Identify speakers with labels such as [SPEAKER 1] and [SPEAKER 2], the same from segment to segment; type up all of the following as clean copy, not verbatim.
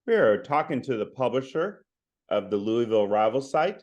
[SPEAKER 1] We are talking to the publisher of the Louisville rival site,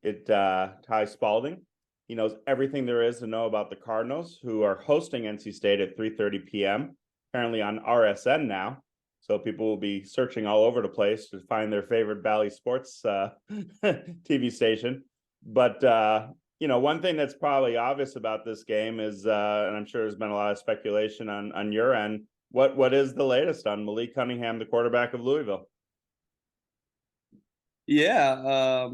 [SPEAKER 1] Ty Spalding. He knows everything there is to know about the Cardinals, who are hosting NC State at 3:30 p.m. Apparently on RSN now, so people will be searching all over the place to find their favorite Valley Sports TV station. But one thing that's probably obvious about this game is, and I'm sure there's been a lot of speculation on your end. What is the latest on Malik Cunningham, the quarterback of Louisville?
[SPEAKER 2] Yeah,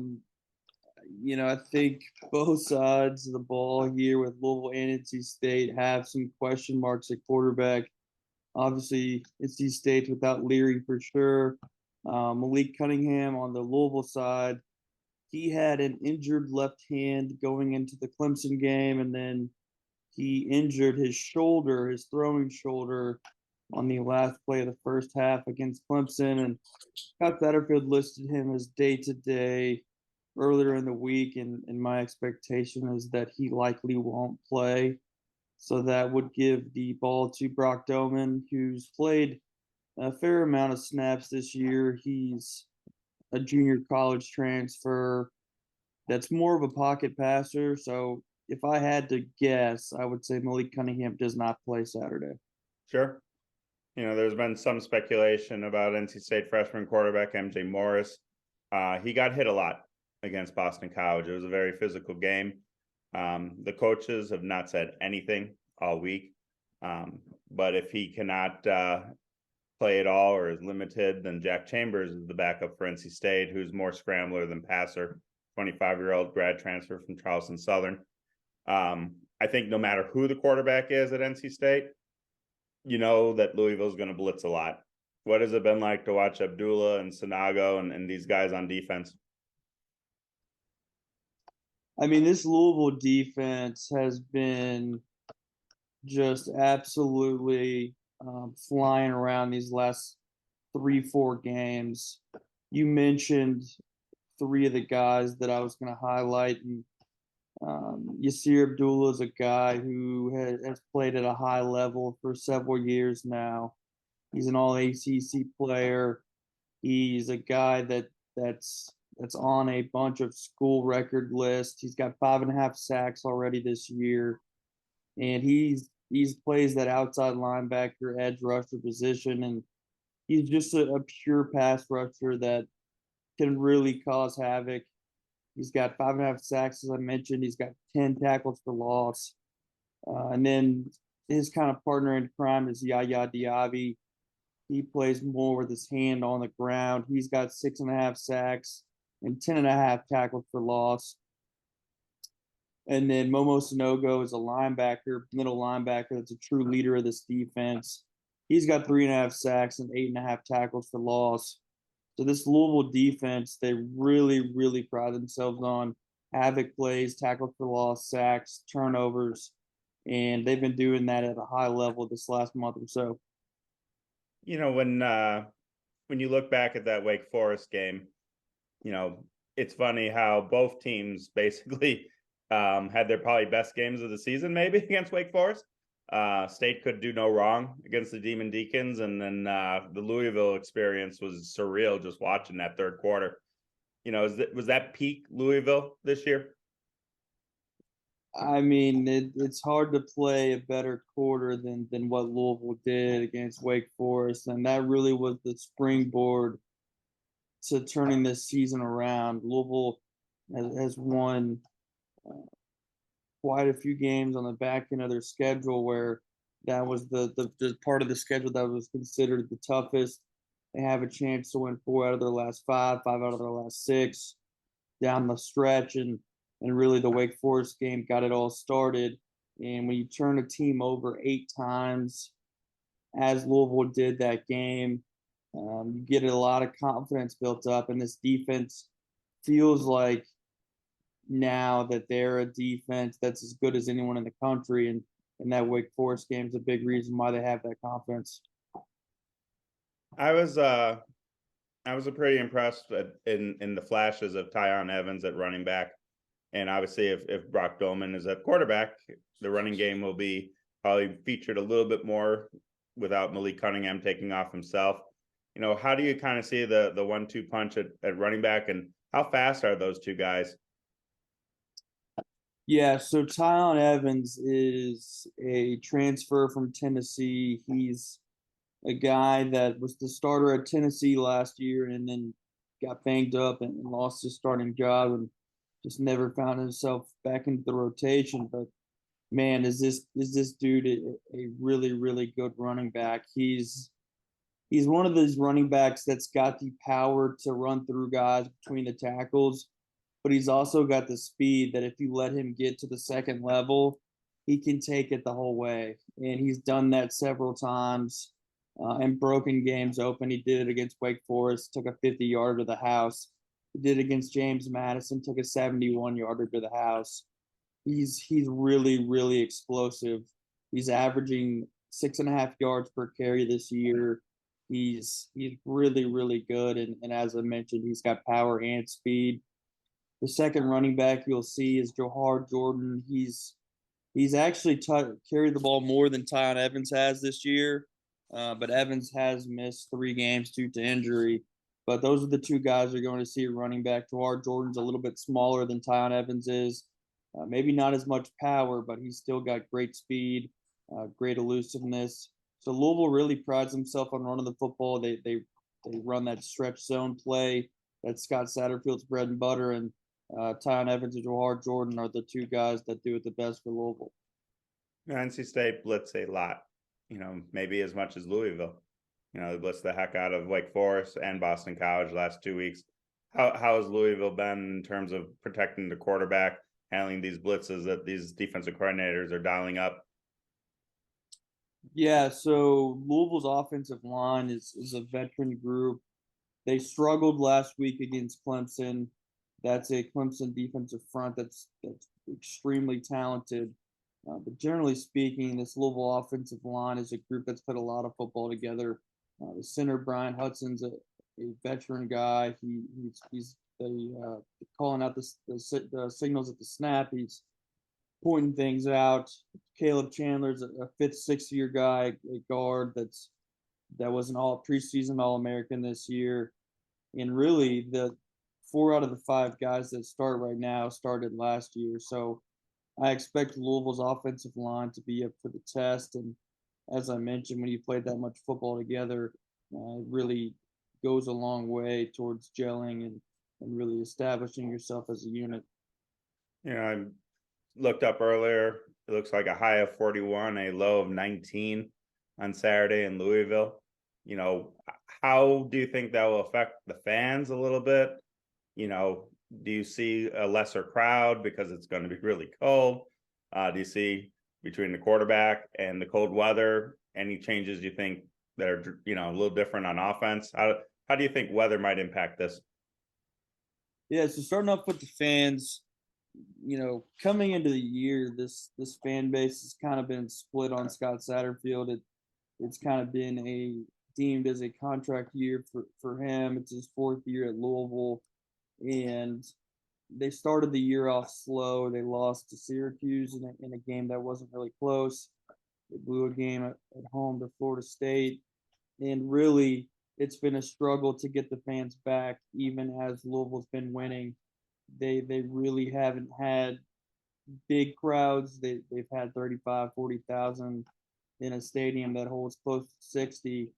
[SPEAKER 2] I think both sides of the ball here with Louisville and NC State have some question marks at quarterback. Obviously, NC State without Leary for sure. Malik Cunningham on the Louisville side, he had an injured left hand going into the Clemson game, and then he injured his shoulder, his throwing shoulder, on the last play of the first half against Clemson. And Scott Satterfield listed him as day to day earlier in the week, and my expectation is that he likely won't play. So that would give the ball to Brock Doman, who's played a fair amount of snaps this year. He's a junior college transfer that's more of a pocket passer. So if I had to guess, I would say Malik Cunningham does not play Saturday.
[SPEAKER 1] Sure. There's been some speculation about NC State freshman quarterback MJ Morris. He got hit a lot against Boston College. It was a very physical game. The coaches have not said anything all week. But if he cannot play at all or is limited, then Jack Chambers is the backup for NC State, who's more scrambler than passer, 25-year-old grad transfer from Charleston Southern. I think no matter who the quarterback is at NC State, you know that Louisville's going to blitz a lot. What has it been like to watch Abdullah and Sinago and these guys on defense?
[SPEAKER 2] I mean, this Louisville defense has been just absolutely flying around these last 3-4 games. You mentioned three of the guys that I was going to highlight, and Yasir Abdullah is a guy who has played at a high level for several years now. He's an All ACC player. He's a guy that's on a bunch of school record lists. He's got 5.5 sacks already this year, and he's plays that outside linebacker, edge rusher position, and he's just a pure pass rusher that can really cause havoc. He's got 5.5 sacks, as I mentioned. He's got 10 tackles for loss. And then his kind of partner in crime is Yaya Diaby. He plays more with his hand on the ground. He's got 6.5 sacks and 10.5 tackles for loss. And then Momo Sanogo is a linebacker, middle linebacker that's a true leader of this defense. He's got 3.5 sacks and 8.5 tackles for loss. So this Louisville defense, they really, really pride themselves on havoc plays, tackle for loss, sacks, turnovers, and they've been doing that at a high level this last month or so.
[SPEAKER 1] When you look back at that Wake Forest game, it's funny how both teams basically had their probably best games of the season, maybe against Wake Forest. State could do no wrong against the Demon Deacons, and then the Louisville experience was surreal just watching that third quarter. Was that peak Louisville this year?
[SPEAKER 2] I mean, it's hard to play a better quarter than what Louisville did against Wake Forest, and that really was the springboard to turning this season around. Louisville has won quite a few games on the back end of their schedule where that was the part of the schedule that was considered the toughest. They have a chance to win 4 out of their last 5, 5 out of their last 6 down the stretch, and really the Wake Forest game got it all started. And when you turn a team over 8 times, as Louisville did that game, you get a lot of confidence built up, and this defense feels like now that they're a defense that's as good as anyone in the country, and that Wake Forest game is a big reason why they have that confidence.
[SPEAKER 1] I was pretty impressed in the flashes of Tyon Evans at running back, and obviously if Brock Doman is at quarterback, the running game will be probably featured a little bit more without Malik Cunningham taking off himself. How do you kind of see the 1-2 punch at running back, and how fast are those two guys?
[SPEAKER 2] Yeah, so Tyon Evans is a transfer from Tennessee. He's a guy that was the starter at Tennessee last year and then got banged up and lost his starting job and just never found himself back into the rotation. But man, is this dude a really, really good running back? He's one of those running backs that's got the power to run through guys between the tackles, but he's also got the speed that if you let him get to the second level, he can take it the whole way. And he's done that several times and broken games open. He did it against Wake Forest, took a 50-yarder to the house. He did it against James Madison, took a 71-yarder to the house. He's really, really explosive. He's averaging 6.5 yards per carry this year. He's really, really good. And as I mentioned, he's got power and speed. The second running back you'll see is Johar Jordan. He's actually carried the ball more than Tyon Evans has this year, but Evans has missed 3 games due to injury. But those are the two guys you're going to see running back. Johar Jordan's a little bit smaller than Tyon Evans is. Maybe not as much power, but he's still got great speed, great elusiveness. So Louisville really prides himself on running the football. They run that stretch zone play. That's Scott Satterfield's bread and butter, and Tyon Evans and Johar Jordan are the two guys that do it the best for Louisville.
[SPEAKER 1] NC State blitz a lot, maybe as much as Louisville. They blitzed the heck out of Wake Forest and Boston College last 2 weeks. How has Louisville been in terms of protecting the quarterback, handling these blitzes that these defensive coordinators are dialing up?
[SPEAKER 2] Yeah, so Louisville's offensive line is a veteran group. They struggled last week against Clemson. That's a Clemson defensive front that's extremely talented. But generally speaking, this Louisville offensive line is a group that's put a lot of football together. The center Brian Hudson's a veteran guy. He's calling out the signals at the snap. He's pointing things out. Caleb Chandler's a fifth, sixth-year guy, a guard that was an all preseason All-American this year. And really, the 4 out of the 5 guys that start right now started last year. So I expect Louisville's offensive line to be up for the test. And as I mentioned, when you played that much football together, it really goes a long way towards gelling and really establishing yourself as a unit.
[SPEAKER 1] I looked up earlier. It looks like a high of 41, a low of 19 on Saturday in Louisville. How do you think that will affect the fans a little bit? Do you see a lesser crowd because it's going to be really cold? Do you see between the quarterback and the cold weather any changes you think that are a little different on offense? How do you think weather might impact this?
[SPEAKER 2] Yeah, so starting off with the fans, coming into the year, this fan base has kind of been split on Scott Satterfield. It's kind of been deemed as a contract year for him. It's his 4th year at Louisville, and they started the year off slow. They lost to Syracuse in a game that wasn't really close. They blew a game at home to Florida State, and really, it's been a struggle to get the fans back, even as Louisville's been winning. They really haven't had big crowds. They've had 35, 40,000 in a stadium that holds close to 60.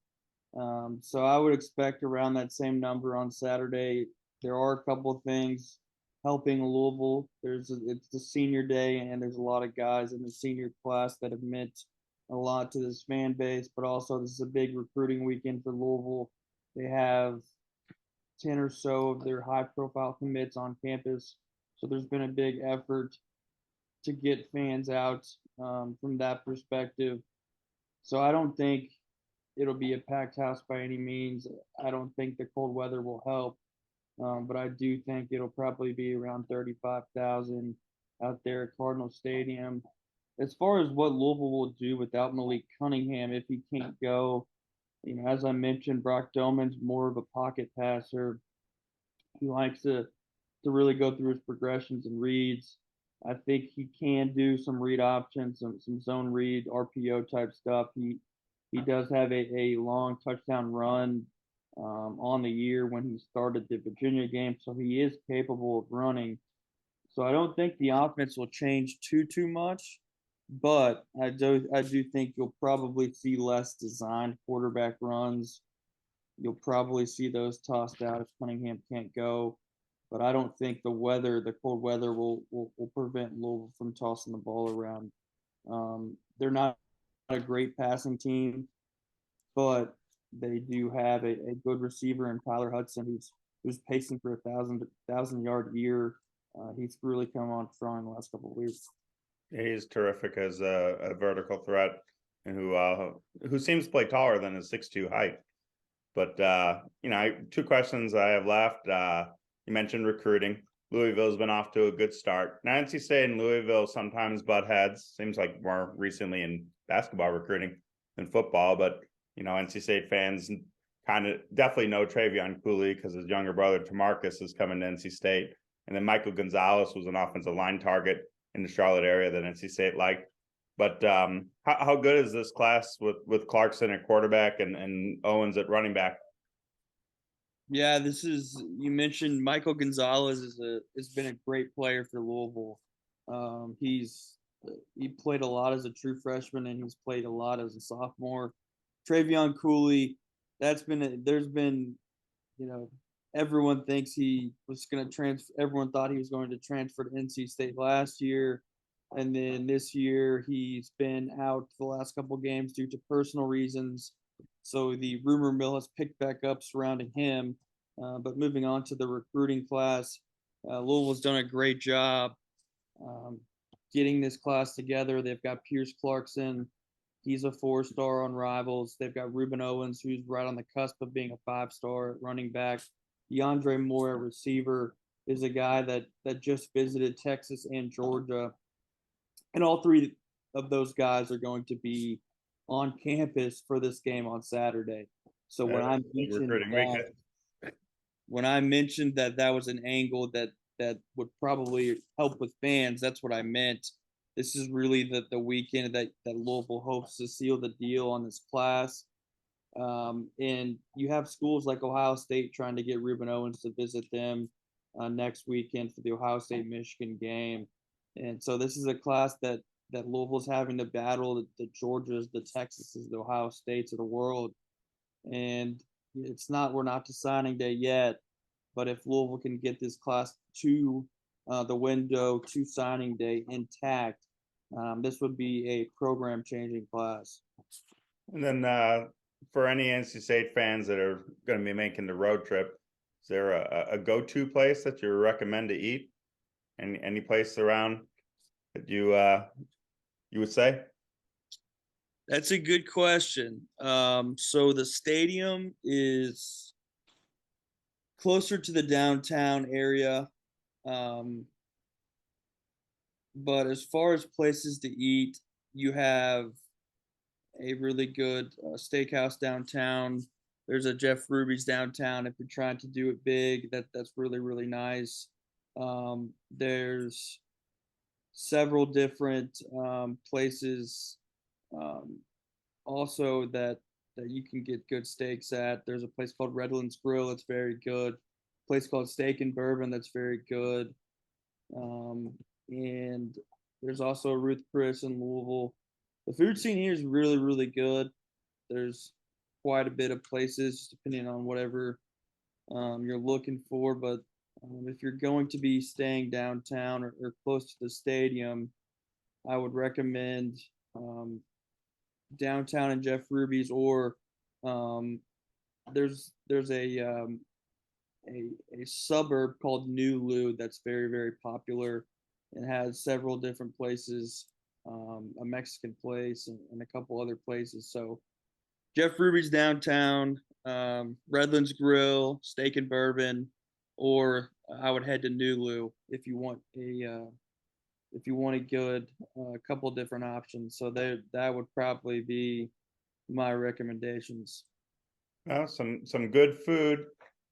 [SPEAKER 2] So I would expect around that same number on Saturday. There are a couple of things helping Louisville. It's the senior day, and there's a lot of guys in the senior class that have meant a lot to this fan base, but also this is a big recruiting weekend for Louisville. They have 10 or so of their high profile commits on campus. So there's been a big effort to get fans out from that perspective. So I don't think it'll be a packed house by any means. I don't think the cold weather will help. But I do think it'll probably be around 35,000 out there at Cardinal Stadium. As far as what Louisville will do without Malik Cunningham, if he can't go, as I mentioned, Brock Doman's more of a pocket passer. He likes to really go through his progressions and reads. I think he can do some read options, some zone read, RPO type stuff. He does have a long touchdown run on the year when he started the Virginia game, so he is capable of running. So I don't think the offense will change too much, but I do think you'll probably see less designed quarterback runs. You'll probably see those tossed out if Cunningham can't go. But I don't think the cold weather will prevent Louisville from tossing the ball around. They're not a great passing team, but they do have a good receiver in Tyler Hudson, who's pacing for a thousand yard year. He's really come on strong in the last couple of weeks.
[SPEAKER 1] He's terrific as a vertical threat, and who seems to play taller than his 6'2" height. But two questions I have left. You mentioned recruiting. Louisville's been off to a good start. Now, NC State and Louisville sometimes butt heads. Seems like more recently in basketball recruiting than football. But NC State fans kind of definitely know Travion Cooley because his younger brother Tamarcus is coming to NC State, and then Michael Gonzalez was an offensive line target in the Charlotte area that NC State liked. But how good is this class with Clarkson at quarterback and Owens at running back?
[SPEAKER 2] Yeah, you mentioned Michael Gonzalez has been a great player for Louisville. He played a lot as a true freshman and he's played a lot as a sophomore. Travion Cooley, there's been, everyone thinks he was going to transfer. Everyone thought he was going to transfer to NC State last year. And then this year he's been out the last couple of games due to personal reasons. So the rumor mill has picked back up surrounding him. But moving on to the recruiting class, Louisville's done a great job getting this class together. They've got Pierce Clarkson. He's a 4-star on Rivals. They've got Ruben Owens, who's right on the cusp of being a 5-star running back. DeAndre Moore, a receiver, is a guy that just visited Texas and Georgia. And all three of those guys are going to be on campus for this game on Saturday. So when I mentioned that was an angle that would probably help with fans, that's what I meant. This is really the weekend that Louisville hopes to seal the deal on this class. And you have schools like Ohio State trying to get Ruben Owens to visit them next weekend for the Ohio State-Michigan game. And so this is a class that Louisville's having to battle the Georgias, the Texases, the Ohio States of the world. And we're not to signing day yet, but if Louisville can get this class to the window to signing day intact, this would be a program-changing class.
[SPEAKER 1] And then for any NC State fans that are going to be making the road trip, is there a go-to place that you recommend to eat? Any place around that you would say?
[SPEAKER 2] That's a good question. So the stadium is closer to the downtown area. But as far as places to eat, you have a really good steakhouse downtown. There's a Jeff Ruby's downtown if you're trying to do it big. That's really, really nice. There's several different places also that you can get good steaks at. There's a place called Redlands Grill that's very good. A place called Steak and Bourbon that's very good. And there's also Ruth Chris in Louisville. The food scene here is really, really good. There's quite a bit of places depending on whatever you're looking for. But if you're going to be staying downtown or close to the stadium, I would recommend downtown and Jeff Ruby's, or there's a suburb called New Lou that's very, very popular and has several different places, a Mexican place and a couple other places. So Jeff Ruby's downtown, Redlands Grill, Steak and Bourbon, or I would head to New Lou if you want a good couple different options. So that would probably be my recommendations.
[SPEAKER 1] Well, some good food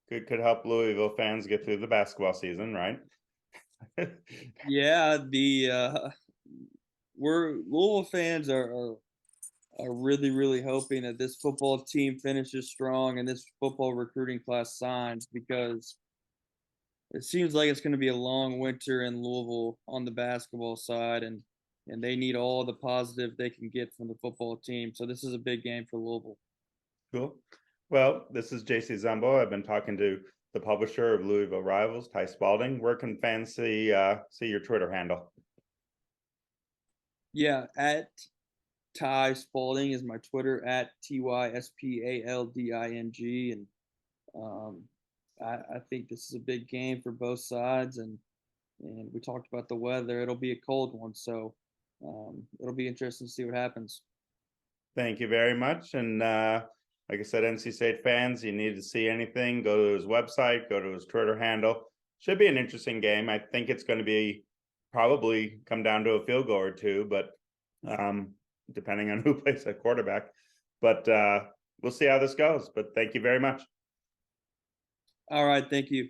[SPEAKER 1] could help Louisville fans get through the basketball season, right?
[SPEAKER 2] Yeah, Louisville fans are really, really hoping that this football team finishes strong and this football recruiting class signs, because it seems like it's going to be a long winter in Louisville on the basketball side, and they need all the positive they can get from the football team. So this is a big game for Louisville.
[SPEAKER 1] Cool. Well, this is JC Zumbo. I've been talking to the publisher of Louisville Rivals, Ty Spalding. Where can fans see your Twitter handle?
[SPEAKER 2] Yeah, at Ty Spalding is my Twitter, at TYSPALDING, and um, I think this is a big game for both sides, and we talked about the weather. It'll be a cold one, so it'll be interesting to see what happens.
[SPEAKER 1] Thank you very much. And like I said, NC State fans, you need to see anything, go to his website, go to his Twitter handle. Should be an interesting game. I think it's going to be probably come down to a field goal or two, but depending on who plays at quarterback. But we'll see how this goes. But thank you very much.
[SPEAKER 2] All right, thank you.